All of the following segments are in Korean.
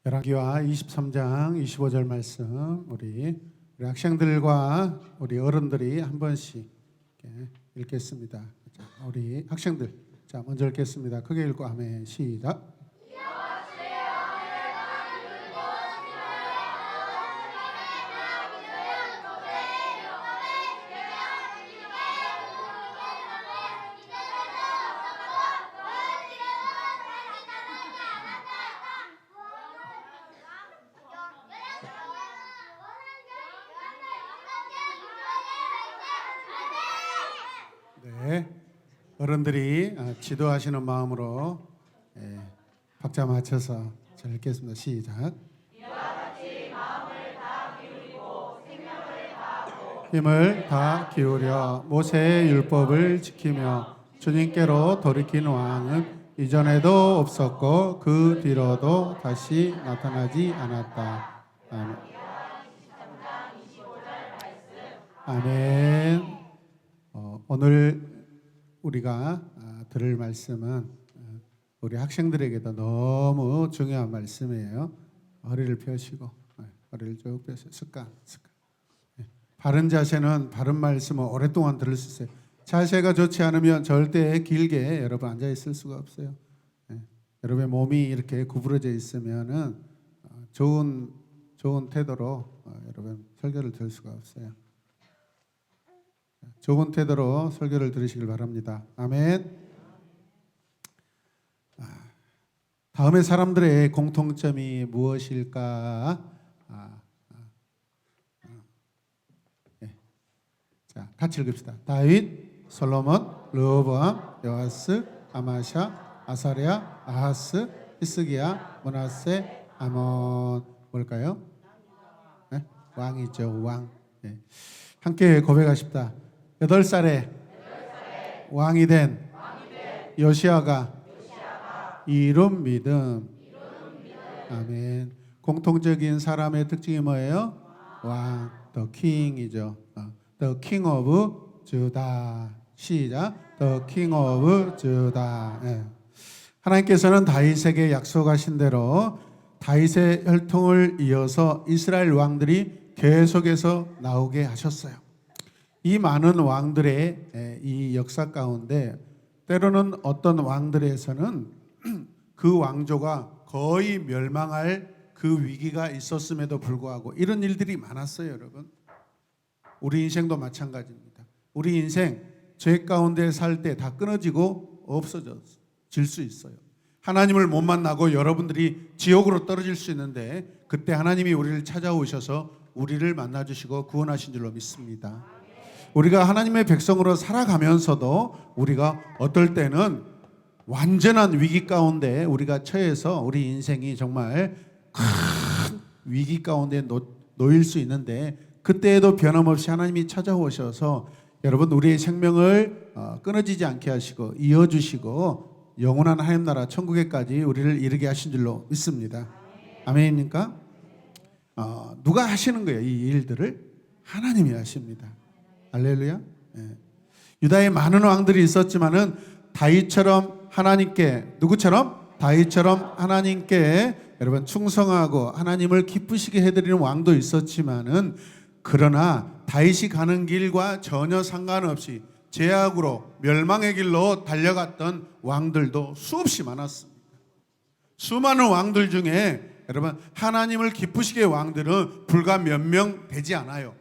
열왕기와 23장 25절 말씀 우리 학생들과 우리 어른들이 한 번씩 읽겠습니다. 자, 우리 학생들 먼저 읽겠습니다. 크게 읽고 아멘. 시작. 네, 어른들이 지도하시는 마음으로 박자 맞춰서 잘 읽겠습니다. 시작. 힘을 다 기울여 모세의 율법을 지키며 주님께로 돌이킨 왕은 이전에도 없었고 그 뒤로도 다시 나타나지 않았다. 아멘. 아멘. 오늘 우리가 들을 말씀은 우리 학생들에게도 너무 중요한 말씀이에요. 허리를 펴시고 허리를 쭉 펴서 습관. 바른 자세는 바른 말씀을 오랫동안 들을 수 있어요. 자세가 좋지 않으면 절대 길게 여러분 앉아 있을 수가 없어요. 여러분의 몸이 이렇게 구부러져 있으면은 좋은 태도로 여러분 설교를 들을 수가 없어요. 좋은 태도로 설교를 들으시길 바랍니다. 아멘. 다음에 사람들의 공통점이 무엇일까? 자, 같이 읽읍시다. 다윗, 솔로몬, 르호보암, 여호아스, 아마샤, 아사랴, 아하스, 히스기야, 므낫세, 아몬. 뭘까요? 네? 왕이죠, 왕. 네. 함께 고백하십시다. 8살에 왕이 된 요시야가 이룬 믿음. 아멘. 공통적인 사람의 특징이 뭐예요? 왕, the king이죠. The king of Judah. 시작. The king of Judah. 하나님께서는 다윗에게 약속하신 대로 다윗의 혈통을 이어서 이스라엘 왕들이 계속해서 나오게 하셨어요. 이 많은 왕들의 이 역사 가운데 때로는 어떤 왕들에서는 그 왕조가 거의 멸망할 그 위기가 있었음에도 불구하고 이런 일들이 많았어요, 여러분. 우리 인생도 마찬가지입니다. 우리 인생 죄 가운데 살 때 다 끊어지고 없어질 수 있어요. 하나님을 못 만나고 여러분들이 지옥으로 떨어질 수 있는데 그때 하나님이 우리를 찾아오셔서 우리를 만나주시고 구원하신 줄로 믿습니다. 우리가 하나님의 백성으로 살아가면서도 우리가 어떨 때는 완전한 위기 가운데 우리가 처해서 우리 인생이 정말 큰 위기 가운데 놓일 수 있는데 그때에도 변함없이 하나님이 찾아오셔서 여러분 우리의 생명을 끊어지지 않게 하시고 이어주시고 영원한 하나님 나라 천국에까지 우리를 이르게 하신 줄로 믿습니다. 아멘입니까? 누가 하시는 거예요? 이 일들을 하나님이 하십니다. 할렐루야. 유다에 많은 왕들이 있었지만은 다윗처럼 하나님께 누구처럼? 다윗처럼 하나님께 여러분 충성하고 하나님을 기쁘시게 해드리는 왕도 있었지만은 그러나 다윗이 가는 길과 전혀 상관없이 죄악으로 멸망의 길로 달려갔던 왕들도 수없이 많았습니다. 수많은 왕들 중에 여러분 하나님을 기쁘시게 할 왕들은 불과 몇 명 되지 않아요.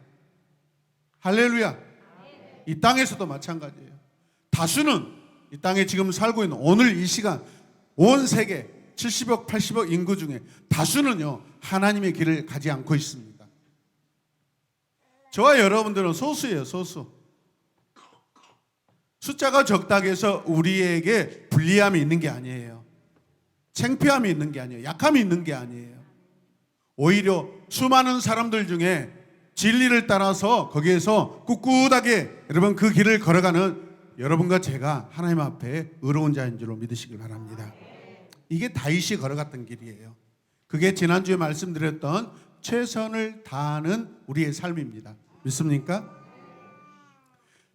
할렐루야. 이 땅에서도 마찬가지예요. 다수는 이 땅에 지금 살고 있는 오늘 이 시간 온 세계 70억 80억 인구 중에 다수는요 하나님의 길을 가지 않고 있습니다. 저와 여러분들은 소수예요. 소수. 숫자가 적다고 해서 우리에게 불리함이 있는 게 아니에요. 창피함이 있는 게 아니에요. 약함이 있는 게 아니에요. 오히려 수많은 사람들 중에 진리를 따라서 거기에서 꿋꿋하게 여러분 그 길을 걸어가는 여러분과 제가 하나님 앞에 의로운 자인 줄로 믿으시길 바랍니다. 이게 다윗이 걸어갔던 길이에요. 그게 지난주에 말씀드렸던 최선을 다하는 우리의 삶입니다. 믿습니까?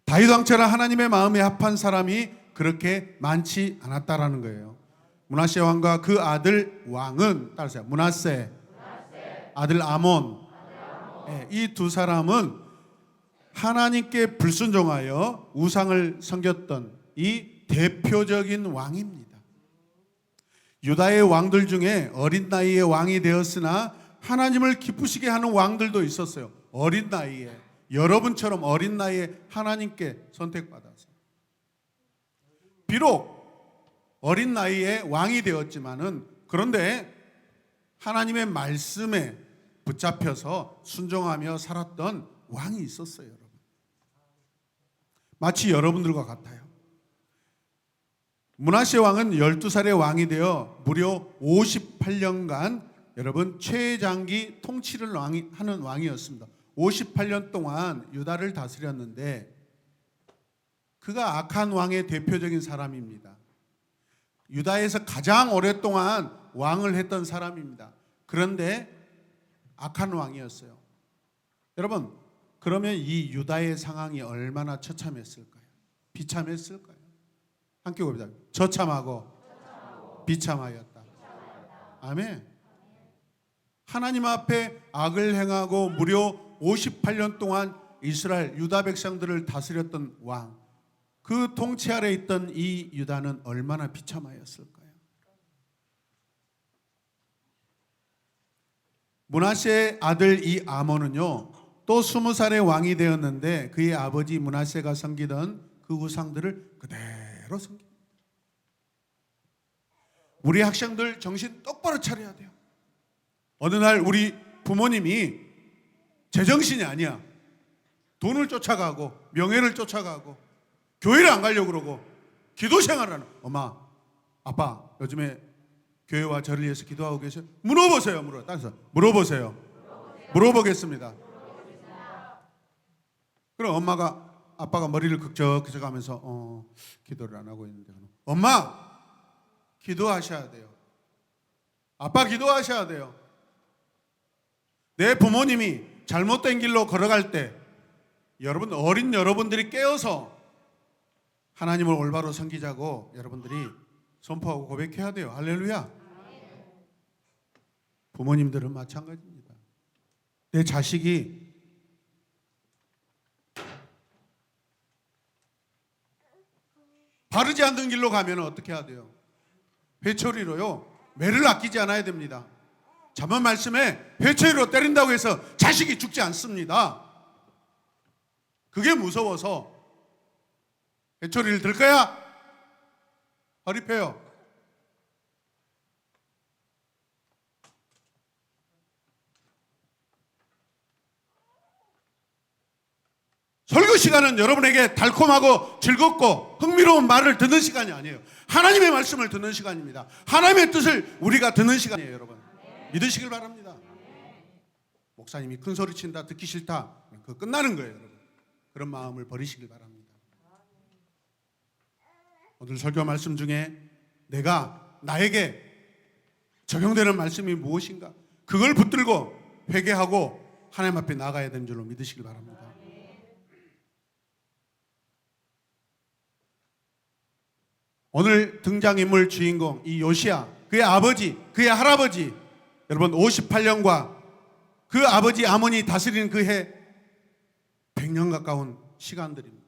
다윗 왕처럼 하나님의 마음에 합한 사람이 그렇게 많지 않았다라는 거예요. 므낫세 왕과 그 아들 왕은 따르세요. 므낫세 아들 아몬. 이 두 사람은 하나님께 불순종하여 우상을 섬겼던 이 대표적인 왕입니다. 유다의 왕들 중에 어린 나이에 왕이 되었으나 하나님을 기쁘시게 하는 왕들도 있었어요. 어린 나이에, 여러분처럼 어린 나이에 하나님께 선택받아서. 비록 어린 나이에 왕이 되었지만은, 그런데 하나님의 말씀에 붙잡혀서 순종하며 살았던 왕이 있었어요, 여러분. 마치 여러분들과 같아요. 므낫세 왕은 12살의 왕이 되어 무려 58년간 여러분 최장기 통치를 하는 왕이었습니다. 58년 동안 유다를 다스렸는데 그가 악한 왕의 대표적인 사람입니다. 유다에서 가장 오랫동안 왕을 했던 사람입니다. 그런데 악한 왕이었어요. 여러분, 그러면 이 유다의 상황이 얼마나 처참했을까요? 비참했을까요? 함께 봅니다. 처참하고 비참하였다. 아멘. 하나님 앞에 악을 행하고 무려 58년 동안 이스라엘 유다 백성들을 다스렸던 왕, 그 통치 아래 있던 이 유다는 얼마나 비참하였을까요? 므낫세의 아들 이 아몬은요, 또 20살의 왕이 되었는데 그의 아버지 므낫세가 섬기던 그 우상들을 그대로 섬깁니다. 우리 학생들 정신 똑바로 차려야 돼요. 어느 날 우리 부모님이 제정신이 아니야. 돈을 쫓아가고 명예를 쫓아가고 교회를 안 가려고 그러고 기도 생활하는, 엄마, 아빠 요즘에 교회와 절을 위해서 기도하고 계세요? 물어보세요. 물어보세요. 물어보겠습니다. 그럼 아빠가 머리를 극적극적 하면서 기도를 안 하고 있는데, 엄마 기도하셔야 돼요. 아빠 기도하셔야 돼요. 내 부모님이 잘못된 길로 걸어갈 때 어린 여러분들이 깨어서 하나님을 올바로 섬기자고 여러분들이 선포하고 고백해야 돼요. 할렐루야. 부모님들은 마찬가지입니다. 내 자식이 바르지 않는 길로 가면 어떻게 해야 돼요? 회초리로요, 매를 아끼지 않아야 됩니다. 잠언 말씀에 회초리로 때린다고 해서 자식이 죽지 않습니다. 그게 무서워서 회초리를 들 거야? 허리 펴요. 설교 시간은 여러분에게 달콤하고 즐겁고 흥미로운 말을 듣는 시간이 아니에요. 하나님의 말씀을 듣는 시간입니다. 하나님의 뜻을 우리가 듣는 시간이에요, 여러분. 믿으시길 바랍니다. 목사님이 큰 소리 친다, 듣기 싫다, 그거 끝나는 거예요, 여러분. 그런 마음을 버리시길 바랍니다. 오늘 설교 말씀 중에 나에게 적용되는 말씀이 무엇인가? 그걸 붙들고 회개하고 하나님 앞에 나가야 되는 줄로 믿으시길 바랍니다. 오늘 등장인물 주인공 이 요시야, 그의 아버지, 그의 할아버지, 여러분 58년과 그 아버지 아몬이 다스리는 그 해 100년 가까운 시간들입니다.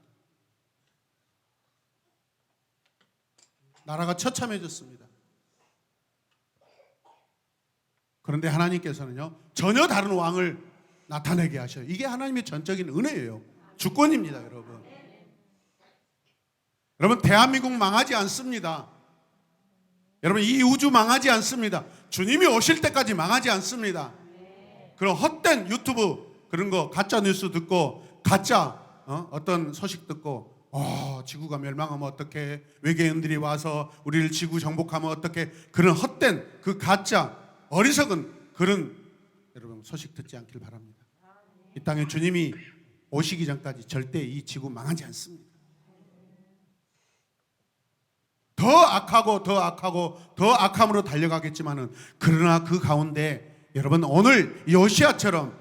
나라가 처참해졌습니다. 그런데 하나님께서는요, 전혀 다른 왕을 나타내게 하셔요. 이게 하나님의 전적인 은혜예요. 주권입니다, 여러분. 여러분, 대한민국 망하지 않습니다. 여러분, 이 우주 망하지 않습니다. 주님이 오실 때까지 망하지 않습니다. 그런 헛된 유튜브 그런 거 가짜 뉴스 듣고 가짜 어떤 소식 듣고 지구가 멸망하면 어떡해, 외계인들이 와서 우리를 지구 정복하면 어떡해, 그런 헛된 그 가짜 어리석은 그런 여러분 소식 듣지 않길 바랍니다. 이 땅에 주님이 오시기 전까지 절대 이 지구 망하지 않습니다. 더 악하고 더 악하고 더 악함으로 달려가겠지만은, 그러나 그 가운데 여러분 오늘 요시야처럼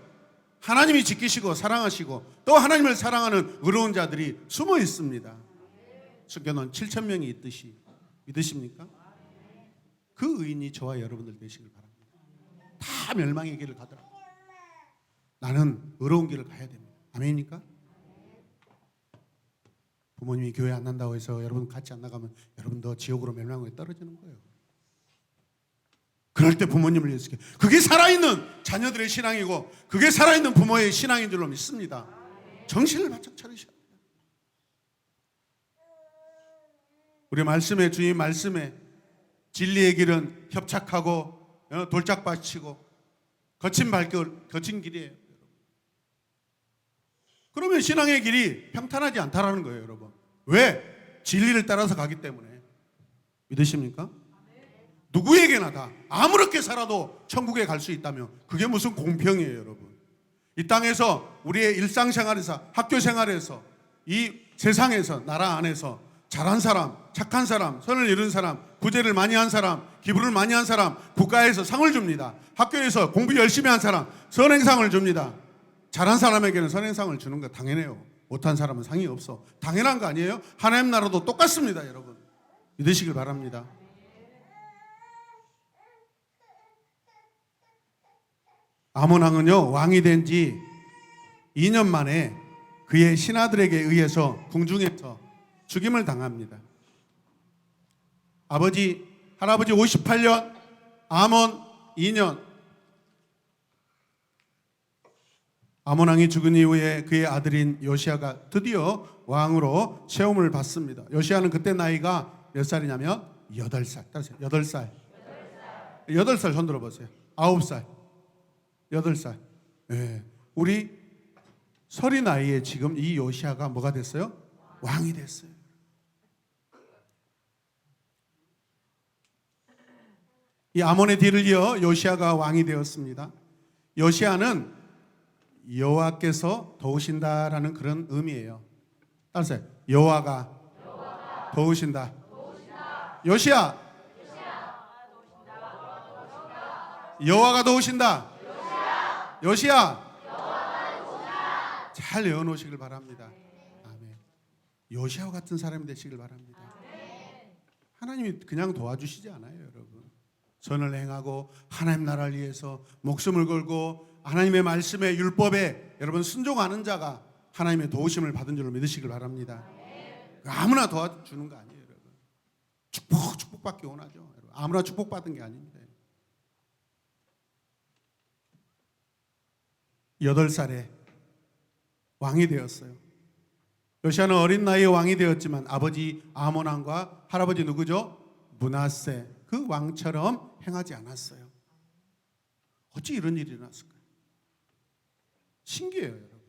하나님이 지키시고 사랑하시고 또 하나님을 사랑하는 의로운 자들이 숨어 있습니다. 숨겨놓은 7,000명이 있듯이. 믿으십니까? 그 의인이 저와 여러분들 되시길 바랍니다. 다 멸망의 길을 가더라고요. 나는 의로운 길을 가야 됩니다. 아멘입니까? 부모님이 교회 안 난다고 해서 여러분 같이 안 나가면 여러분도 지옥으로 멸망에 떨어지는 거예요. 그럴 때 부모님을 위해서 그게 살아있는 자녀들의 신앙이고 그게 살아있는 부모의 신앙인 줄로 믿습니다. 정신을 바짝 차리셔야 돼요. 우리 말씀에, 주님 말씀에 진리의 길은 협착하고 돌짝밭이고 거친 길이에요. 그러면 신앙의 길이 평탄하지 않다라는 거예요, 여러분. 왜? 진리를 따라서 가기 때문에. 믿으십니까? 누구에게나 다 아무렇게 살아도 천국에 갈 수 있다면 그게 무슨 공평이에요, 여러분. 이 땅에서 우리의 일상생활에서, 학교생활에서, 이 세상에서, 나라 안에서 잘한 사람, 착한 사람, 선을 이룬 사람, 구제를 많이 한 사람, 기부를 많이 한 사람, 국가에서 상을 줍니다. 학교에서 공부 열심히 한 사람 선행상을 줍니다. 잘한 사람에게는 선행상을 주는 거 당연해요. 못한 사람은 상이 없어. 당연한 거 아니에요? 하나님 나라도 똑같습니다, 여러분. 믿으시길 바랍니다. 아몬 왕은요, 왕이 된 지 2년 만에 그의 신하들에게 의해서 궁중에서 죽임을 당합니다. 할아버지 58년, 아몬 2년. 아몬 왕이 죽은 이후에 그의 아들인 요시아가 드디어 왕으로 세움을 받습니다. 요시아는 그때 나이가 몇 살이냐면 8살. 따라서 8살. 8살 손 들어보세요. 9살. 8살. 네. 우리 서리 나이에 지금 이 요시아가 뭐가 됐어요? 왕이 됐어요. 이 아몬의 뒤를 이어 요시아가 왕이 되었습니다. 요시아는 여호와께서 도우신다라는 그런 의미예요. 따라서 여호와가 도우신다. 요시아 여호와가 도우신다. 요시아 잘 외워놓으시길 바랍니다. 아멘. 요시아와 같은 사람이 되시길 바랍니다. 하나님이 그냥 도와주시지 않아요, 여러분. 선을 행하고 하나님 나라를 위해서 목숨을 걸고 하나님의 말씀에 율법에 여러분 순종하는 자가 하나님의 도우심을 받은 줄로 믿으시길 바랍니다. 아무나 도와주는 거 아니에요, 여러분. 축복받기 원하죠. 여러분. 아무나 축복받은 게 아닙니다. 8살에 왕이 되었어요. 요시아는 어린 나이에 왕이 되었지만 아버지 아몬 왕과 할아버지 누구죠? 므낫세 그 왕처럼 행하지 않았어요. 어찌 이런 일이 일어났을까요? 신기해요, 여러분.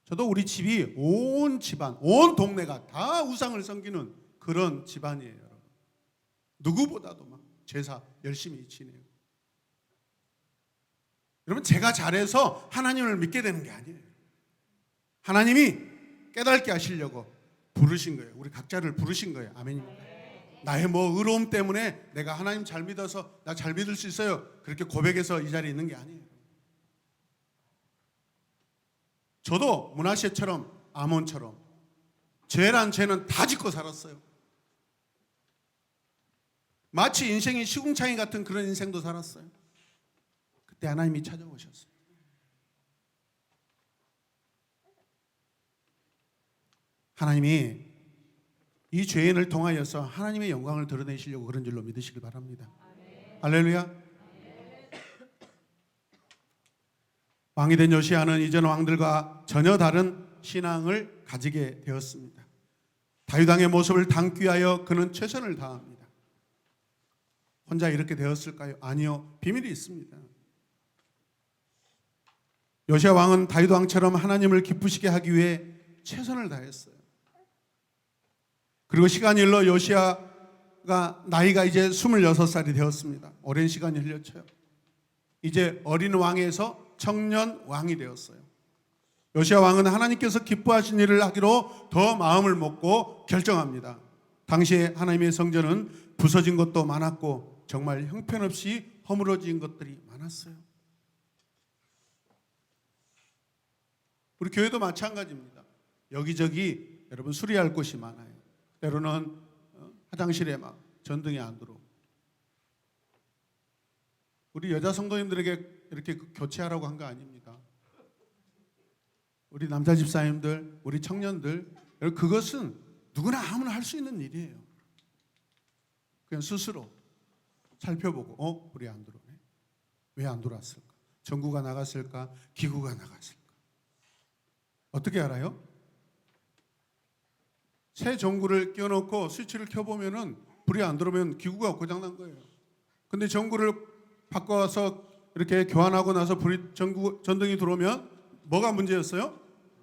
저도 우리 집이 온 집안, 온 동네가 다 우상을 섬기는 그런 집안이에요, 여러분. 누구보다도 막 제사 열심히 지내요. 여러분, 제가 잘해서 하나님을 믿게 되는 게 아니에요. 하나님이 깨닫게 하시려고 부르신 거예요. 우리 각자를 부르신 거예요. 아멘입니까? 나의 뭐 의로움 때문에 내가 하나님 잘 믿어서 나 잘 믿을 수 있어요. 그렇게 고백해서 이 자리에 있는 게 아니에요. 저도 므낫세처럼 아몬처럼 죄란 죄는 다 짓고 살았어요. 마치 인생이 시궁창이 같은 그런 인생도 살았어요. 그때 하나님이 찾아오셨어요. 하나님이 이 죄인을 통하여서 하나님의 영광을 드러내시려고 그런 줄로 믿으시길 바랍니다. 아멘. 할렐루야. 왕이 된 요시아는 이전 왕들과 전혀 다른 신앙을 가지게 되었습니다. 다윗 왕의 모습을 담기 위하여 그는 최선을 다합니다. 혼자 이렇게 되었을까요? 아니요. 비밀이 있습니다. 요시아 왕은 다윗 왕처럼 하나님을 기쁘시게 하기 위해 최선을 다했어요. 그리고 시간이 흘러 요시아가 나이가 이제 26살이 되었습니다. 오랜 시간이 흘렸죠. 이제 어린 왕에서 청년 왕이 되었어요. 요시아 왕은 하나님께서 기뻐하신 일을 하기로 더 마음을 먹고 결정합니다. 당시에 하나님의 성전은 부서진 것도 많았고 정말 형편없이 허물어진 것들이 많았어요. 우리 교회도 마찬가지입니다. 여기저기 여러분 수리할 곳이 많아요. 때로는 화장실에 막 전등이 안 들어오고. 우리 여자 성도님들에게 이렇게 교체하라고 한 거 아닙니다. 우리 남자 집사님들, 우리 청년들, 그것은 누구나 아무나 할 수 있는 일이에요. 그냥 스스로 살펴보고 불이 안 들어오네. 왜 안 들어왔을까? 전구가 나갔을까? 기구가 나갔을까? 어떻게 알아요? 새 전구를 끼워놓고 스위치를 켜보면은 불이 안 들어오면 기구가 고장난 거예요. 근데 전구를 바꿔서 이렇게 교환하고 나서 전등이 들어오면 뭐가 문제였어요?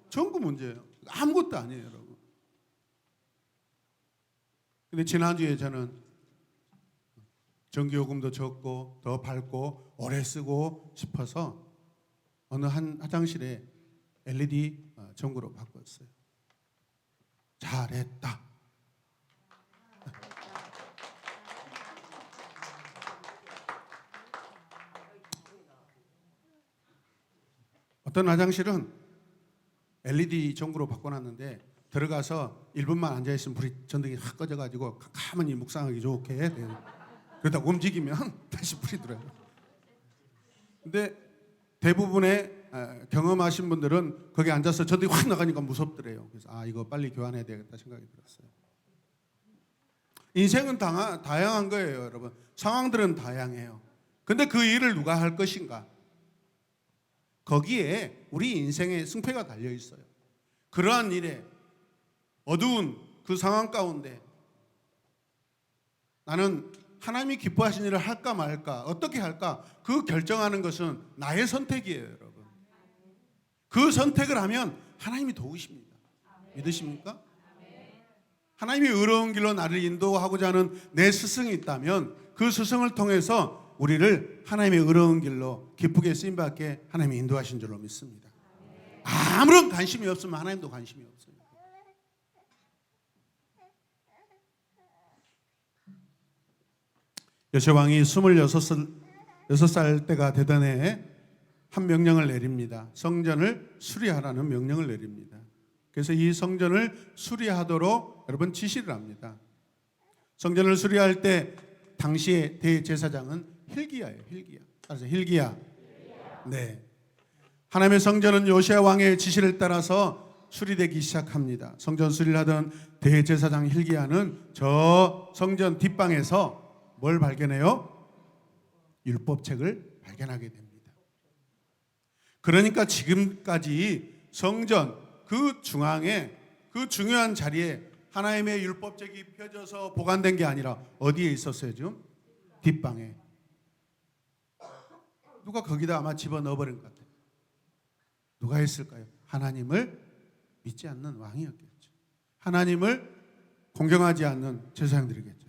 전구 문제예요. 아무것도 아니에요, 여러분. 근데 지난주에 저는 전기요금도 적고 더 밝고 오래 쓰고 싶어서 어느 한 화장실에 LED 전구로 바꿨어요. 잘했다. 어떤 화장실은 LED 전구로 바꿔놨는데 들어가서 1분만 앉아있으면 전등이 확 꺼져가지고 가만히 묵상하기 좋게 돼요. 그러다 움직이면 다시 불이 들어요. 근데 대부분의 경험하신 분들은 거기 앉아서 전등이 확 나가니까 무섭더래요. 그래서 이거 빨리 교환해야 되겠다 생각이 들었어요. 인생은 다양한 거예요, 여러분. 상황들은 다양해요. 근데 그 일을 누가 할 것인가? 거기에 우리 인생의 승패가 달려 있어요. 그러한 일에 어두운 그 상황 가운데 나는 하나님이 기뻐하신 일을 할까 말까, 어떻게 할까, 그 결정하는 것은 나의 선택이에요, 여러분. 그 선택을 하면 하나님이 도우십니다. 믿으십니까? 하나님이 의로운 길로 나를 인도하고자 하는 내 스승이 있다면 그 스승을 통해서 우리를 하나님의 의로운 길로 기쁘게 쓰임받게 하나님이 인도하신 줄로 믿습니다. 아무런 관심이 없으면 하나님도 관심이 없어요. 요시왕이 26살 때가 되던 해에 한 명령을 내립니다. 성전을 수리하라는 명령을 내립니다. 그래서 이 성전을 수리하도록 여러분 지시를 합니다. 성전을 수리할 때 당시의 대제사장은 hil기야예요. hil기야. 따라서 hil기야. 네. 하나님의 성전은 요시야 왕의 지시를 따라서 수리되기 시작합니다. 성전 수리를 하던 대제사장 hil기야는 저 성전 뒷방에서 뭘 발견해요? 율법책을 발견하게 됩니다. 그러니까 지금까지 성전 그 중앙에 그 중요한 자리에 하나님의 율법책이 펴져서 보관된 게 아니라 어디에 있었어요? 지금 뒷방에. 누가 거기다 아마 집어넣어버린 것 같아요. 누가 했을까요? 하나님을 믿지 않는 왕이었겠죠. 하나님을 공경하지 않는 제사장들이겠죠.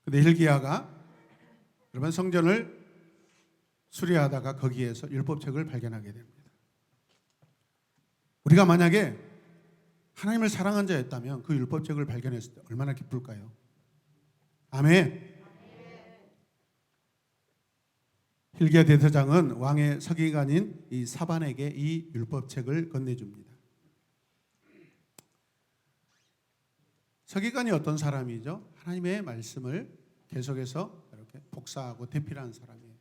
근데 hil기야가 여러분 성전을 수리하다가 거기에서 율법책을 발견하게 됩니다. 우리가 만약에 하나님을 사랑한 자였다면 그 율법책을 발견했을 때 얼마나 기쁠까요? 아멘. hil기야 대제사장은 왕의 서기관인 이 사반에게 이 율법책을 건네줍니다. 서기관이 어떤 사람이죠? 하나님의 말씀을 계속해서 이렇게 복사하고 대필하는 사람이에요.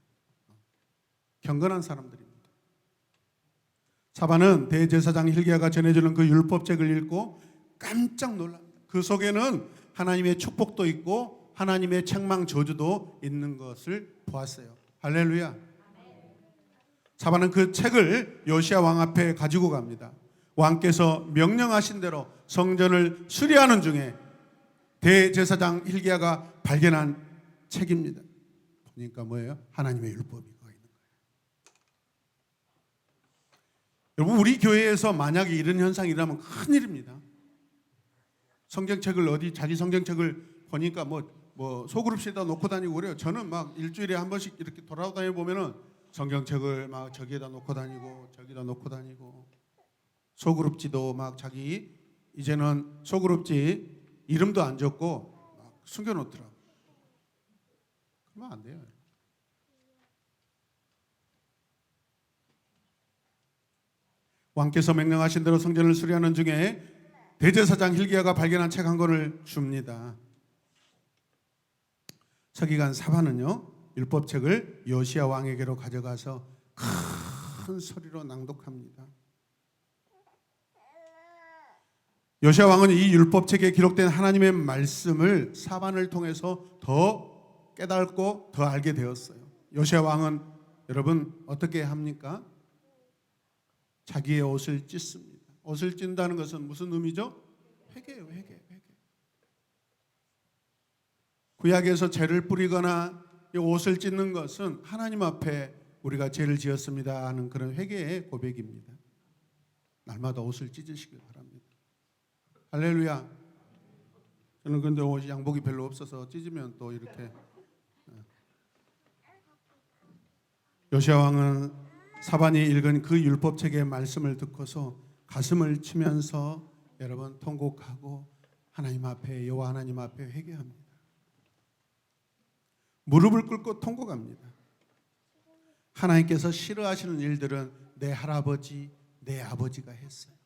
경건한 사람들입니다. 사반은 대제사장 hil기야가 전해주는 그 율법책을 읽고 깜짝 놀랍니다. 그 속에는 하나님의 축복도 있고 하나님의 책망 저주도 있는 것을 보았어요. 할렐루야. 사반은 그 책을 요시야 왕 앞에 가지고 갑니다. 왕께서 명령하신 대로 성전을 수리하는 중에 대제사장 hil기야가 발견한 책입니다. 보니까 뭐예요? 하나님의 율법이 거기 있는 거예요. 여러분 우리 교회에서 만약에 이런 현상이 일어나면 큰일입니다. 성경책을 자기 성경책을 보니까 뭐 소그룹시에다 놓고 다니고 그래요. 저는 막 일주일에 한 번씩 이렇게 돌아다녀 보면은 성경책을 막 저기에다 놓고 다니고 저기다 놓고 다니고 소그룹지도 막 자기 이제는 소그룹지 이름도 안 적고 막 숨겨놓더라고. 그러면 안 돼요. 왕께서 명령하신 대로 성전을 수리하는 중에 대제사장 hil기야가 발견한 책 한 권을 줍니다. 서기관 사반은요, 율법책을 요시야 왕에게로 가져가서 큰 소리로 낭독합니다. 요시야 왕은 이 율법책에 기록된 하나님의 말씀을 사반을 통해서 더 깨닫고 더 알게 되었어요. 요시야 왕은 여러분 어떻게 합니까? 자기의 옷을 찢습니다. 옷을 찢는다는 것은 무슨 의미죠? 회개예요, 회개. 구약에서 죄를 뿌리거나 이 옷을 찢는 것은 하나님 앞에 우리가 죄를 지었습니다 하는 그런 회개의 고백입니다. 날마다 옷을 찢으시길 바랍니다. 할렐루야. 저는 근데 옷이 양복이 별로 없어서 찢으면 또 이렇게. 요시야 왕은 사반이 읽은 그 율법책의 말씀을 듣고서 가슴을 치면서 여러분 통곡하고 하나님 앞에, 여호와 하나님 앞에 회개합니다. 무릎을 꿇고 통곡합니다. 하나님께서 싫어하시는 일들은 내 할아버지, 내 아버지가 했어요.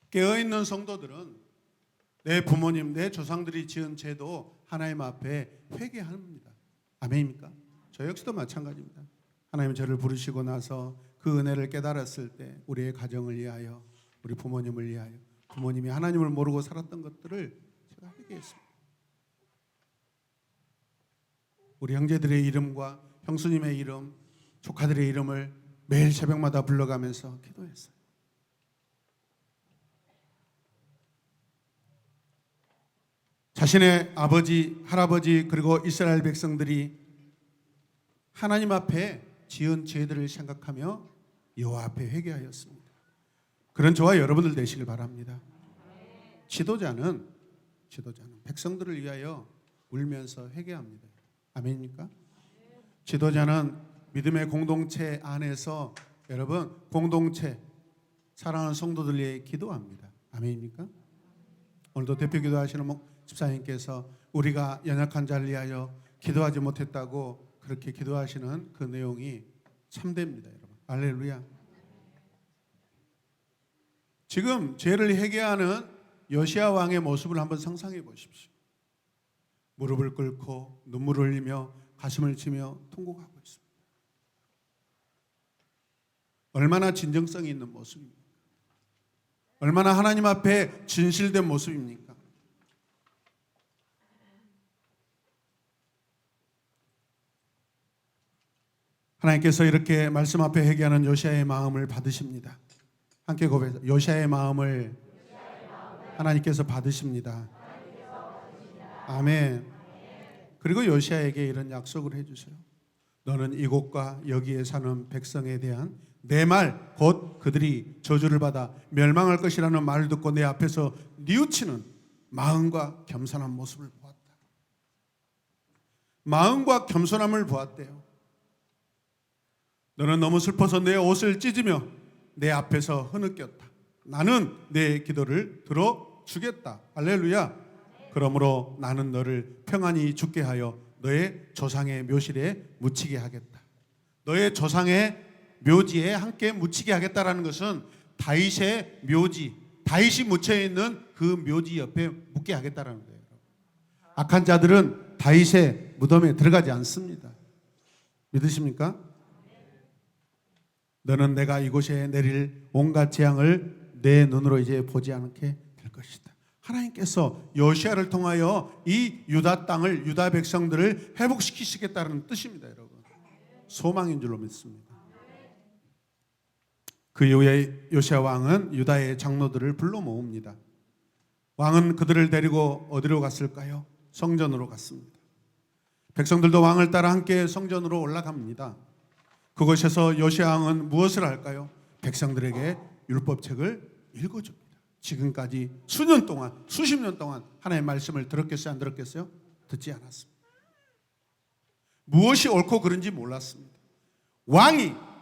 깨어있는 성도들은 내 부모님, 내 조상들이 지은 죄도 하나님 앞에 회개합니다. 아멘입니까? 저 역시도 마찬가지입니다. 하나님 저를 부르시고 나서 그 은혜를 깨달았을 때 우리의 가정을 위하여, 우리 부모님을 위하여, 부모님이 하나님을 모르고 살았던 것들을 제가 회개했습니다. 우리 형제들의 이름과 형수님의 이름, 조카들의 이름을 매일 새벽마다 불러가면서 기도했어요. 자신의 아버지, 할아버지 그리고 이스라엘 백성들이 하나님 앞에 지은 죄들을 생각하며 여호와 앞에 회개하였습니다. 그런 저와 여러분들 되시길 바랍니다. 지도자는 백성들을 위하여 울면서 회개합니다. 아멘입니까? 지도자는 믿음의 공동체 안에서 여러분 공동체 사랑하는 성도들 위해 기도합니다. 아멘입니까? 오늘도 대표 기도하시는 집사님께서 우리가 연약한 자를 위하여 기도하지 못했다고 그렇게 기도하시는 그 내용이 참됩니다, 여러분. 할렐루야. 지금 죄를 회개하는 요시야 왕의 모습을 한번 상상해 보십시오. 무릎을 꿇고 눈물을 흘리며 가슴을 치며 통곡하고 있습니다. 얼마나 진정성이 있는 모습입니까? 얼마나 하나님 앞에 진실된 모습입니까? 하나님께서 이렇게 말씀 앞에 회개하는 요시야의 마음을 받으십니다. 함께 고백해서 요시야의 마음을 하나님께서 받으십니다. 아멘. 그리고 요시야에게 이런 약속을 해주세요. 너는 이곳과 여기에 사는 백성에 대한 내 말 곧 그들이 저주를 받아 멸망할 것이라는 말을 듣고 내 앞에서 뉘우치는 마음과 겸손한 모습을 보았다. 마음과 겸손함을 보았대요. 너는 너무 슬퍼서 내 옷을 찢으며 내 앞에서 흐느꼈다. 나는 내 기도를 들어주겠다. 할렐루야. 그러므로 나는 너를 평안히 죽게 하여 너의 조상의 묘실에 묻히게 하겠다. 너의 조상의 묘지에 함께 묻히게 하겠다라는 것은 다윗의 묘지, 다윗이 묻혀있는 그 묘지 옆에 묻게 하겠다라는 거예요. 악한 자들은 다윗의 무덤에 들어가지 않습니다. 믿으십니까? 너는 내가 이곳에 내릴 온갖 재앙을 내 눈으로 이제 보지 않게 될 것이다. 하나님께서 요시야를 통하여 이 유다 땅을, 유다 백성들을 회복시키시겠다는 뜻입니다, 여러분. 소망인 줄로 믿습니다. 그 이후에 요시야 왕은 유다의 장로들을 불러 모읍니다. 왕은 그들을 데리고 어디로 갔을까요? 성전으로 갔습니다. 백성들도 왕을 따라 함께 성전으로 올라갑니다. 그곳에서 요시야 왕은 무엇을 할까요? 백성들에게 율법책을 읽어줍니다. 지금까지 수년 동안, 수십 년 동안 하나님의 말씀을 들었겠어요? 안 들었겠어요? 듣지 않았습니다. 무엇이 옳고 그른지 몰랐습니다.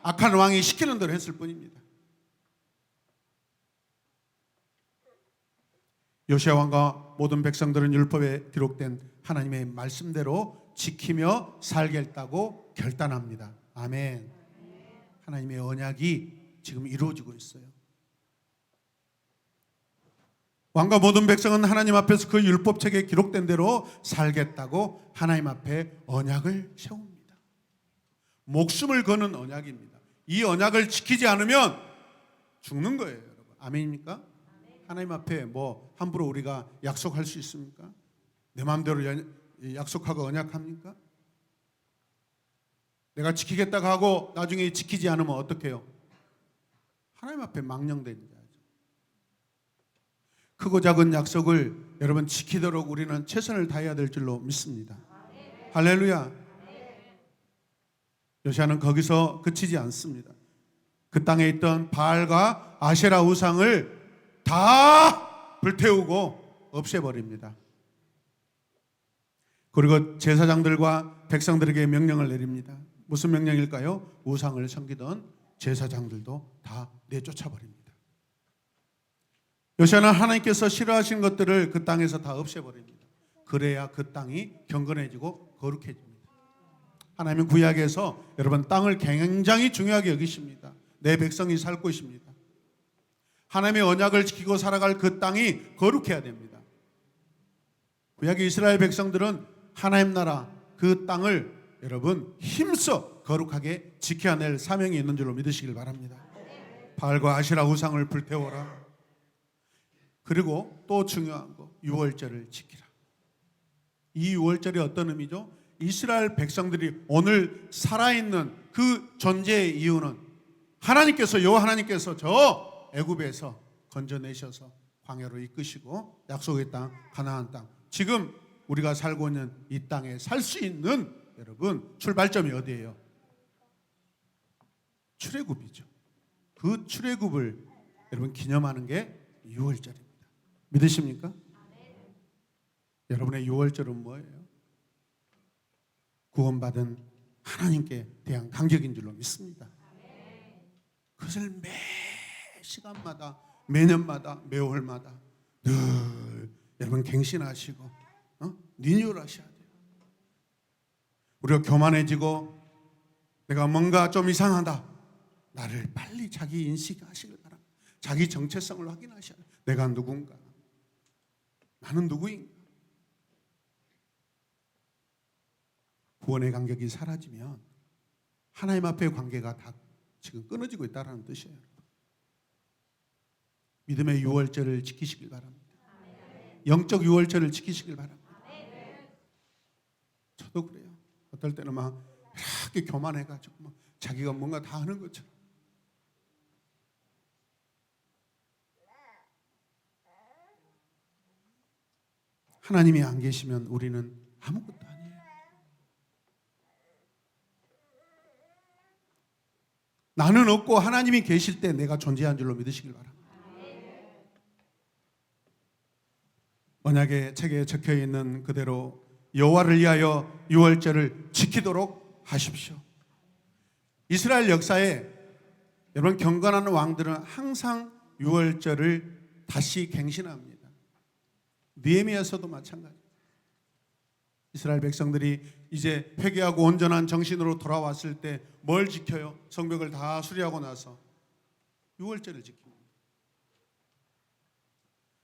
악한 왕이 시키는 대로 했을 뿐입니다. 요시야 왕과 모든 백성들은 율법에 기록된 하나님의 말씀대로 지키며 살겠다고 결단합니다. 아멘. 하나님의 언약이 지금 이루어지고 있어요. 왕과 모든 백성은 하나님 앞에서 그 율법책에 기록된 대로 살겠다고 하나님 앞에 언약을 세웁니다. 목숨을 거는 언약입니다. 이 언약을 지키지 않으면 죽는 거예요, 여러분. 아멘입니까? 하나님 앞에 뭐 함부로 우리가 약속할 수 있습니까? 내 마음대로 약속하고 언약합니까? 내가 지키겠다고 하고 나중에 지키지 않으면 어떡해요? 하나님 앞에 망령된 자죠. 크고 작은 약속을 여러분 지키도록 우리는 최선을 다해야 될 줄로 믿습니다. 할렐루야. 요시아는 거기서 그치지 않습니다. 그 땅에 있던 바알과 아세라 우상을 다 불태우고 없애버립니다. 그리고 제사장들과 백성들에게 명령을 내립니다. 무슨 명령일까요? 우상을 섬기던 제사장들도 다 내쫓아버립니다. 요시아는 하나님께서 싫어하신 것들을 그 땅에서 다 없애버립니다. 그래야 그 땅이 경건해지고 거룩해집니다. 하나님은 구약에서 여러분 땅을 굉장히 중요하게 여기십니다. 내 백성이 살 곳입니다. 하나님의 언약을 지키고 살아갈 그 땅이 거룩해야 됩니다. 구약의 이스라엘 백성들은 하나님 나라 그 땅을 여러분 힘써 거룩하게 지켜낼 사명이 있는 줄로 믿으시길 바랍니다. 바알과 아세라 우상을 불태워라. 그리고 또 중요한 거 유월절을 지키라. 이 유월절이 어떤 의미죠? 이스라엘 백성들이 오늘 살아있는 그 존재의 이유는 하나님께서 여호와 하나님께서 저 애굽에서 건져내셔서 광야로 이끄시고 약속의 땅 가나안 땅 지금 우리가 살고 있는 이 땅에 살 수 있는 여러분 출발점이 어디예요? 출애굽이죠. 그 출애굽을 여러분 기념하는 게 유월절입니다. 믿으십니까? 여러분의 유월절은 뭐예요? 구원받은 하나님께 대한 감격인 줄로 믿습니다. 그것을 매 시간마다 매년마다 매월마다 늘 여러분 갱신하시고 리뉴얼하셔야 돼요. 우리가 교만해지고 내가 뭔가 좀 이상하다. 나를 빨리 자기 인식하시길 바랍니다. 자기 정체성을 확인하셔야 돼요. 내가 누군가? 나는 누구인가? 구원의 간격이 사라지면 하나님 앞의 관계가 다 지금 끊어지고 있다는 뜻이에요. 믿음의 유월절을 지키시길 바랍니다. 영적 유월절을 지키시길 바랍니다. 저도 그래요. 어떨 때는 막 이렇게 교만해가지고 막 자기가 뭔가 다 하는 것처럼. 하나님이 안 계시면 우리는 아무것도 아니에요. 나는 없고 하나님이 계실 때 내가 존재한 줄로 믿으시길 바랍니다. 언약의 책에 적혀 있는 그대로 여호와를 위하여 유월절을 지키도록 하십시오. 이스라엘 역사에 여러분 경건한 왕들은 항상 유월절을 다시 갱신합니다. 느헤미야서도 마찬가지. 이스라엘 백성들이 이제 회개하고 온전한 정신으로 돌아왔을 때 뭘 지켜요? 성벽을 다 수리하고 나서 유월절을 지킵니다.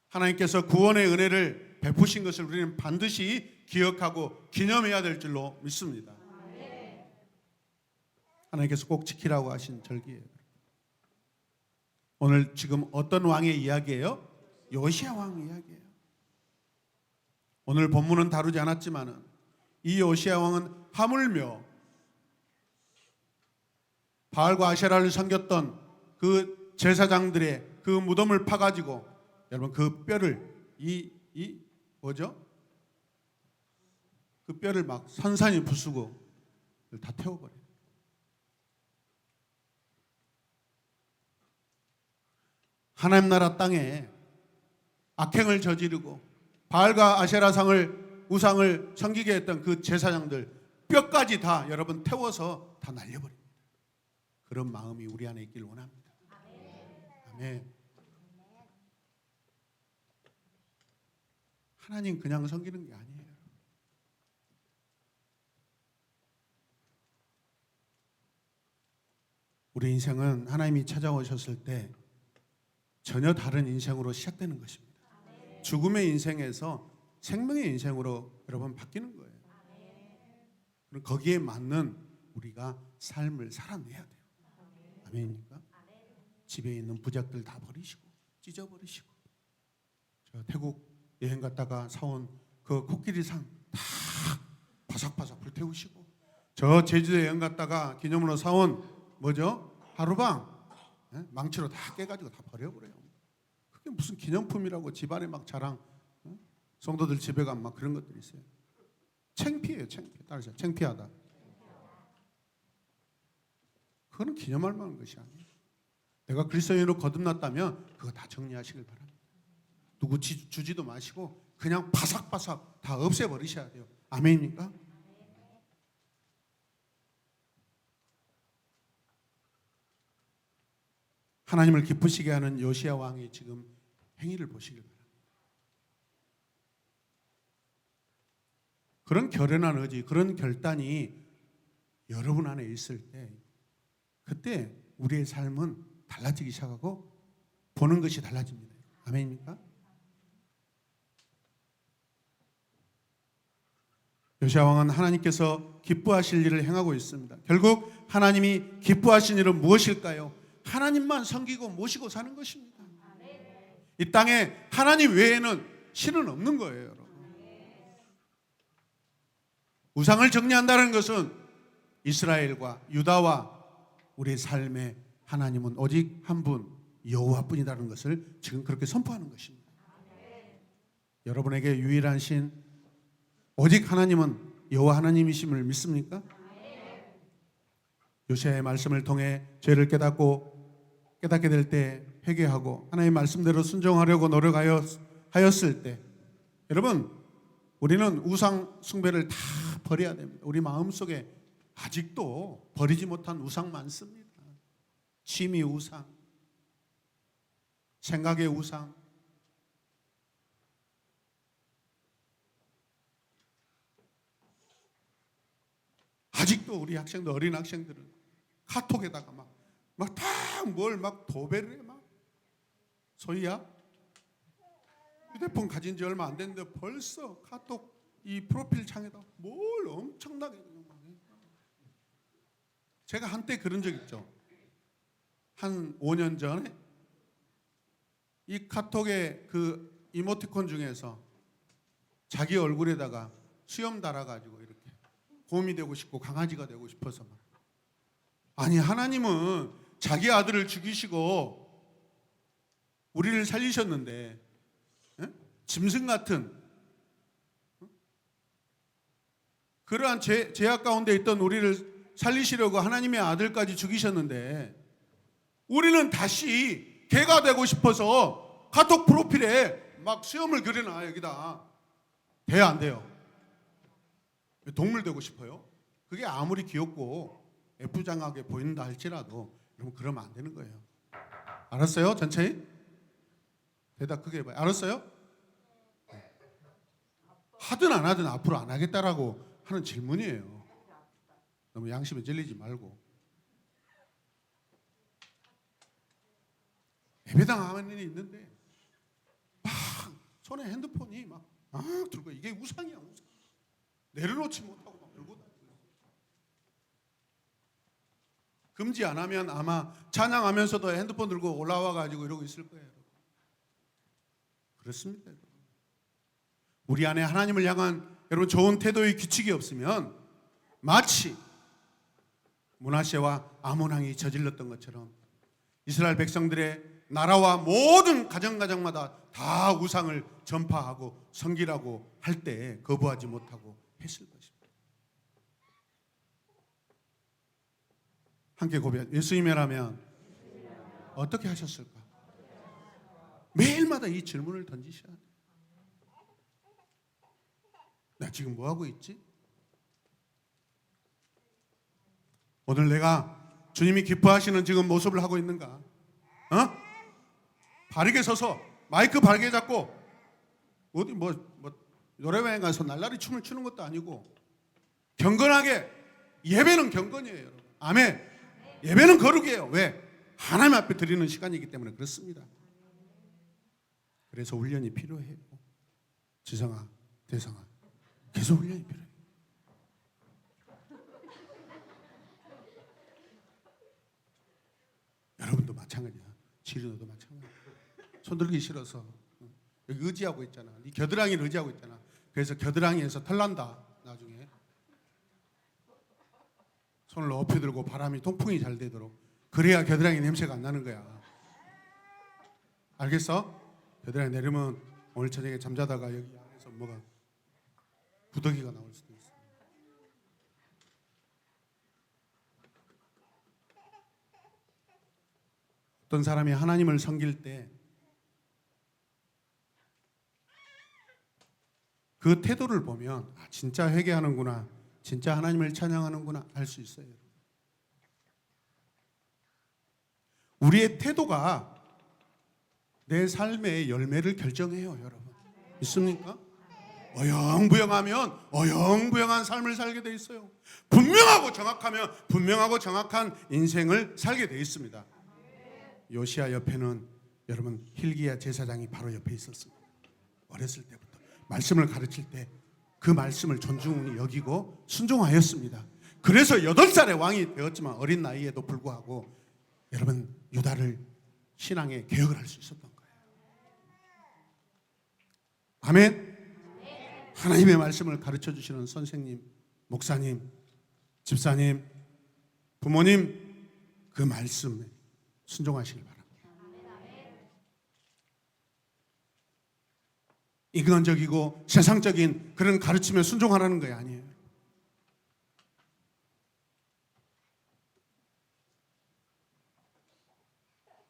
하나님께서 구원의 은혜를 베푸신 것을 우리는 반드시 기억하고 기념해야 될 줄로 믿습니다. 하나님께서 꼭 지키라고 하신 절기예요. 오늘 지금 어떤 왕의 이야기예요? 요시야 왕 이야기예요. 오늘 본문은 다루지 않았지만은 이 요시야 왕은 하물며 바알과 아세라를 섬겼던 그 제사장들의 그 무덤을 파가지고 여러분 그 뼈를 뭐죠? 그 뼈를 막 산산이 부수고 다 태워버려요. 하나님 나라 땅에 악행을 저지르고 바알과 아세라상을 우상을 섬기게 했던 그 제사장들 뼈까지 다 여러분 태워서 다 날려버립니다. 그런 마음이 우리 안에 있길 원합니다. 아멘. 하나님 그냥 섬기는 게 아니에요. 우리 인생은 하나님이 찾아오셨을 때 전혀 다른 인생으로 시작되는 것입니다. 죽음의 인생에서 생명의 인생으로 여러분 바뀌는 거예요. 그럼 거기에 맞는 우리가 삶을 살아내야 돼요. 아멘입니까? 집에 있는 부적들 다 버리시고 찢어버리시고, 저 태국 여행 갔다가 사온 그 코끼리상 다 바삭바삭 불태우시고, 저 제주도 여행 갔다가 기념으로 사온 뭐죠? 하루방 망치로 다 깨가지고 다 버려버려요. 그게 무슨 기념품이라고 집안에 막 자랑, 성도들 집에 가면 막 그런 것들이 있어요. 창피해요, 창피해. 따라서 창피하다. 그거는 기념할 만한 것이 아니에요. 내가 그리스도인으로 거듭났다면 그거 다 정리하시길 바랍니다. 누구 주지도 마시고 그냥 바삭바삭 다 없애버리셔야 돼요. 아멘입니까? 하나님을 기쁘시게 하는 요시야 왕의 지금 행위를 보시길 바랍니다. 그런 결연한 의지, 그런 결단이 여러분 안에 있을 때, 그때 우리의 삶은 달라지기 시작하고 보는 것이 달라집니다. 아멘입니까? 요시야 왕은 하나님께서 기뻐하실 일을 행하고 있습니다. 결국 하나님이 기뻐하신 일은 무엇일까요? 하나님만 섬기고 모시고 사는 것입니다. 이 땅에 하나님 외에는 신은 없는 거예요, 여러분. 우상을 정리한다는 것은 이스라엘과 유다와 우리의 삶의 하나님은 오직 한 분, 여호와뿐이라는 것을 지금 그렇게 선포하는 것입니다. 여러분에게 유일한 신, 오직 하나님은 여호와 하나님이심을 믿습니까? 요시야의 말씀을 통해 죄를 깨닫게 될 때 회개하고 하나님의 말씀대로 순종하려고 노력하였을 때, 여러분, 우리는 우상 숭배를 다 버려야 됩니다. 우리 마음속에 아직도 버리지 못한 우상 많습니다. 취미 우상, 생각의 우상, 아직도 우리 학생들, 어린 학생들은 카톡에다가 막 도배를 해. 막 소희야, 휴대폰 가진 지 얼마 안 됐는데 벌써 카톡 이 프로필 창에다 뭘 엄청나게 그냥 막 해. 제가 한때 그런 적 있죠. 한 5년 전에 이 카톡의 그 이모티콘 중에서 자기 얼굴에다가 수염 달아가지고 이렇게 곰이 되고 싶고 강아지가 되고 싶어서 막. 아니, 하나님은 자기 아들을 죽이시고 우리를 살리셨는데, 짐승 같은 그러한 죄악 가운데 있던 우리를 살리시려고 하나님의 아들까지 죽이셨는데, 우리는 다시 개가 되고 싶어서 카톡 프로필에 막 수염을 그려놔. 여기다. 돼요, 안 돼요? 동물 되고 싶어요? 그게 아무리 귀엽고 애프장하게 보인다 할지라도 여러분, 그러면 안 되는 거예요. 알았어요? 전체히? 대답 크게 해봐요. 알았어요? 하든 안 하든 앞으로 안 하겠다라고 하는 질문이에요. 너무 양심에 찔리지 말고. 예배당 화면이 있는데 막 손에 핸드폰이 막 들고, 이게 우상이야, 우상. 내려놓지 못하고 막 들고 다니고. 금지 안 하면 아마 찬양하면서도 핸드폰 들고 올라와 가지고 이러고 있을 거예요. 그렇습니다. 우리 안에 하나님을 향한 여러분 좋은 태도의 규칙이 없으면 마치 므낫세와 아몬 왕이 저질렀던 것처럼 이스라엘 백성들의 나라와 모든 가정마다 다 우상을 전파하고 섬기라고 할 때 거부하지 못하고 했을 것입니다. 함께 고백합니다. 예수님이라면 어떻게 하셨을까? 매일마다 이 질문을 던지셔야 돼요. 나 지금 뭐 하고 있지? 오늘 내가 주님이 기뻐하시는 지금 모습을 하고 있는가? 바르게 서서 마이크 바르게 잡고 어디 뭐 노래방에 가서 날라리 춤을 추는 것도 아니고 경건하게. 예배는 경건이에요, 여러분. 아멘. 예배는 거룩이에요. 왜? 하나님 앞에 드리는 시간이기 때문에 그렇습니다. 그래서 훈련이 필요해요. 지성아, 대성아, 계속 훈련이 필요해요. 여러분도 마찬가지야. 지르노도 마찬가지야. 손들기 싫어서 여기 의지하고 있잖아. 네 겨드랑이를 의지하고 있잖아. 그래서 겨드랑이에서 털난다. 나중에 손을 높이 들고 바람이 통풍이 잘 되도록. 그래야 겨드랑이 냄새가 안 나는 거야. 알겠어? 겨드랑이 내리면 오늘 저녁에 잠자다가 여기 안에서 뭐가 부더기가 나올 수도 있어. 어떤 사람이 하나님을 섬길 때 그 태도를 보면 진짜 회개하는구나, 진짜 하나님을 찬양하는구나 알 수 있어요. 우리의 태도가 내 삶의 열매를 결정해요, 여러분. 믿습니까? 어영부영하면 어영부영한 삶을 살게 돼 있어요. 분명하고 정확하면 분명하고 정확한 인생을 살게 돼 있습니다. 요시야 옆에는 여러분 hil기야 제사장이 바로 옆에 있었습니다. 어렸을 때부터 말씀을 가르칠 때 그 말씀을 존중히 여기고 순종하였습니다. 그래서 8살의 왕이 되었지만 어린 나이에도 불구하고 여러분 유다를 신앙의 개혁을 할 수 있었던 거예요. 아멘. 하나님의 말씀을 가르쳐 주시는 선생님, 목사님, 집사님, 부모님 그 말씀에 순종하시길 바랍니다. 인간적이고 세상적인 그런 가르침에 순종하라는 거 아니에요.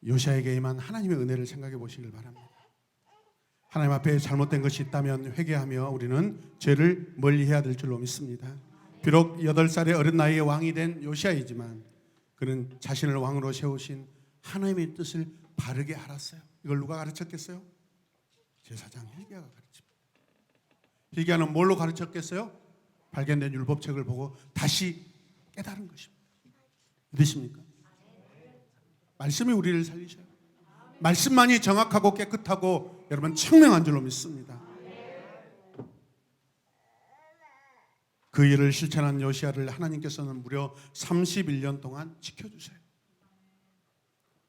요시야에게 임한 하나님의 은혜를 생각해 보시길 바랍니다. 하나님 앞에 잘못된 것이 있다면 회개하며 우리는 죄를 멀리해야 될 줄로 믿습니다. 비록 8살의 어린 나이에 왕이 된 요시야이지만 그는 자신을 왕으로 세우신 하나님의 뜻을 바르게 알았어요. 이걸 누가 가르쳤겠어요? 제사장 hil기야가 가르칩니다. hil기야는 뭘로 가르쳤겠어요? 발견된 율법책을 보고 다시 깨달은 것입니다. 믿으십니까? 말씀이 우리를 살리셔요. 말씀만이 정확하고 깨끗하고 여러분 청명한 줄로 믿습니다. 그 일을 실천한 요시야를 하나님께서는 무려 31년 동안 지켜주세요.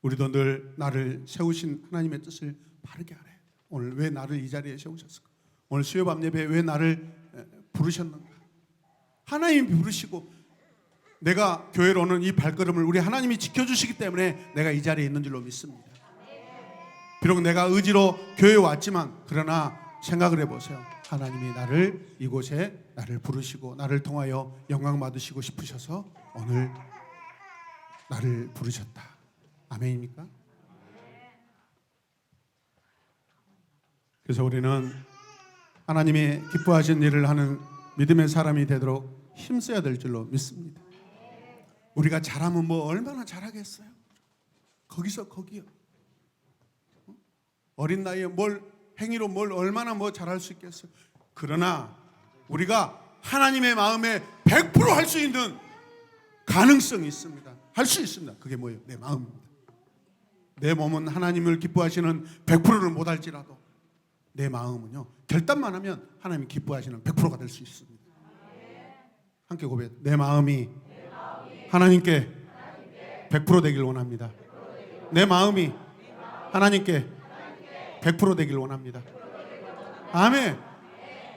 우리도 늘 나를 세우신 하나님의 뜻을 바르게 알아야 돼요. 오늘 왜 나를 이 자리에 세우셨을까? 오늘 수요밤 예배에 왜 나를 부르셨는가? 하나님이 부르시고 내가 교회로 오는 이 발걸음을 우리 하나님이 지켜주시기 때문에 내가 이 자리에 있는 줄로 믿습니다. 비록 내가 의지로 교회에 왔지만 그러나 생각을 해보세요. 하나님이 나를 이곳에 나를 부르시고 나를 통하여 영광 받으시고 싶으셔서 오늘 나를 부르셨다. 아멘입니까? 그래서 우리는 하나님이 기뻐하신 일을 하는 믿음의 사람이 되도록 힘써야 될 줄로 믿습니다. 우리가 잘하면 뭐 얼마나 잘하겠어요? 거기서 거기요. 어린 나이에 뭘 행위로 뭘 얼마나 뭐 잘할 수 있겠어요? 그러나 우리가 하나님의 마음에 100% 할 수 있는 가능성이 있습니다. 할 수 있습니다. 그게 뭐예요? 내 마음입니다. 내 몸은 하나님을 기뻐하시는 100%를 못할지라도 내 마음은요 결단만 하면 하나님이 기뻐하시는 100%가 될 수 있습니다. 함께 고백. 내 마음이 하나님께 100% 되길 원합니다. 내 마음이 하나님께 100% 되길 원합니다. 아멘.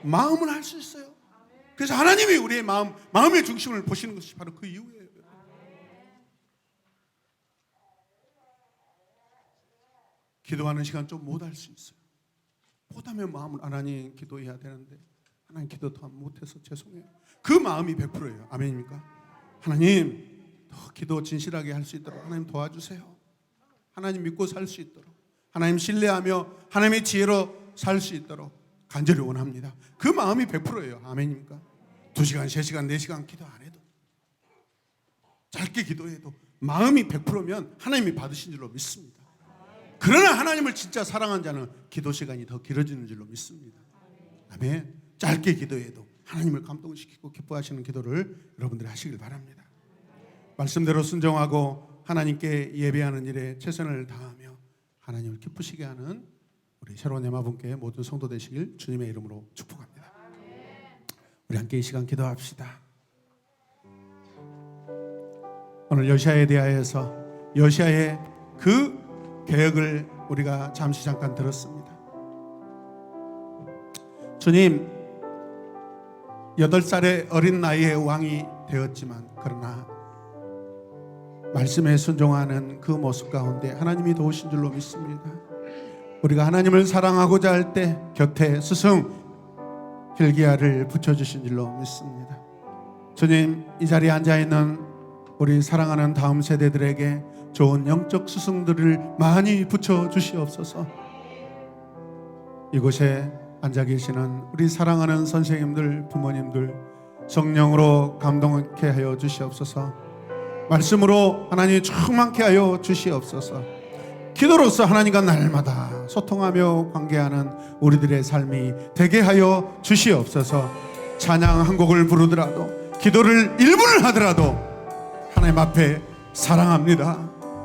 마음은 할 수 있어요. 그래서 하나님이 우리의 마음의 중심을 보시는 것이 바로 그 이유예요. 기도하는 시간 좀 못 할 수 있어요. 못하면 마음을 하나님 기도해야 되는데 하나님 기도 더 못해서 죄송해요. 그 마음이 100%예요. 아멘입니까? 하나님 더 기도 진실하게 할 수 있도록 하나님 도와주세요. 하나님 믿고 살 수 있도록 하나님 신뢰하며 하나님의 지혜로 살 수 있도록 간절히 원합니다. 그 마음이 100%예요. 아멘입니까? 2시간, 3시간, 4시간 기도 안 해도 짧게 기도해도 마음이 100%면 하나님이 받으신 줄로 믿습니다. 그러나 하나님을 진짜 사랑한 자는 기도 시간이 더 길어지는 줄로 믿습니다. 아멘. 짧게 기도해도 하나님을 감동시키고 기뻐하시는 기도를 여러분들이 하시길 바랍니다. 말씀대로 순종하고 하나님께 예배하는 일에 최선을 다하며 하나님을 기쁘시게 하는 우리 새로운 예마분교회 모든 성도 되시길 주님의 이름으로 축복합니다. 우리 함께 이 시간 기도합시다. 오늘 여시야에 대하여서 여시야의 그 계획을 우리가 잠시 잠깐 들었습니다. 주님, 8살의 어린 나이에 왕이 되었지만 그러나 말씀에 순종하는 그 모습 가운데 하나님이 도우신 줄로 믿습니다. 우리가 하나님을 사랑하고자 할 때 곁에 스승 hil기야를 붙여주신 줄로 믿습니다. 주님, 이 자리에 앉아있는 우리 사랑하는 다음 세대들에게 좋은 영적 스승들을 많이 붙여주시옵소서. 이곳에 앉아 계시는 우리 사랑하는 선생님들, 부모님들 성령으로 감동케 하여 주시옵소서. 말씀으로 하나님 충만케 하여 주시옵소서. 기도로서 하나님과 날마다 소통하며 관계하는 우리들의 삶이 되게 하여 주시옵소서. 찬양 한 곡을 부르더라도 기도를 1분을 하더라도 하나님 앞에 사랑합니다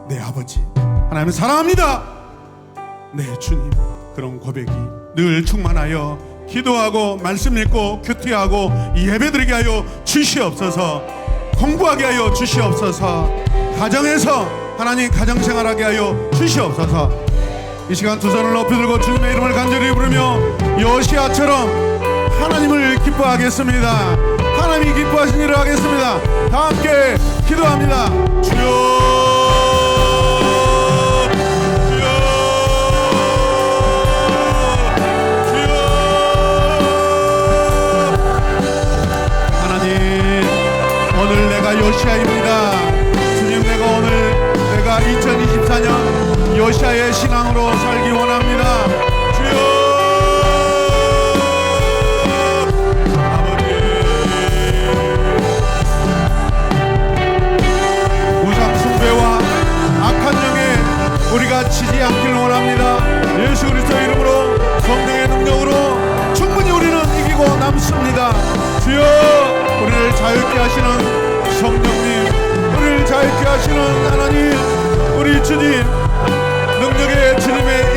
내 아버지, 하나님 사랑합니다 네 주님, 그런 고백이 늘 충만하여 기도하고 말씀 읽고 큐티하고 예배드리게 하여 주시옵소서. 공부하게 하여 주시옵소서. 가정에서 하나님 가정생활하게 하여 주시옵소서. 이 시간 두 손을 높이 들고 주님의 이름을 간절히 부르며 여시야처럼 하나님을 기뻐하겠습니다. 하나님이 기뻐하신 일을 하겠습니다. 다 함께 기도합니다. 주여, 오늘 내가 여시야입니다. 주님, 내가 2024년 여시야의 신앙으로 살기 원합니다. 주여, 아버지, 우상 숭배와 악한 영에 우리가 치지 않기를 원합니다. 예수 그리스도 이름으로 성령의 능력으로 충분히 우리는 이기고 남습니다. 주여, 우리를 자유케 하시는 성령님, 우리를 자유케 하시는 하나님, 우리 주님, 능력의 주님의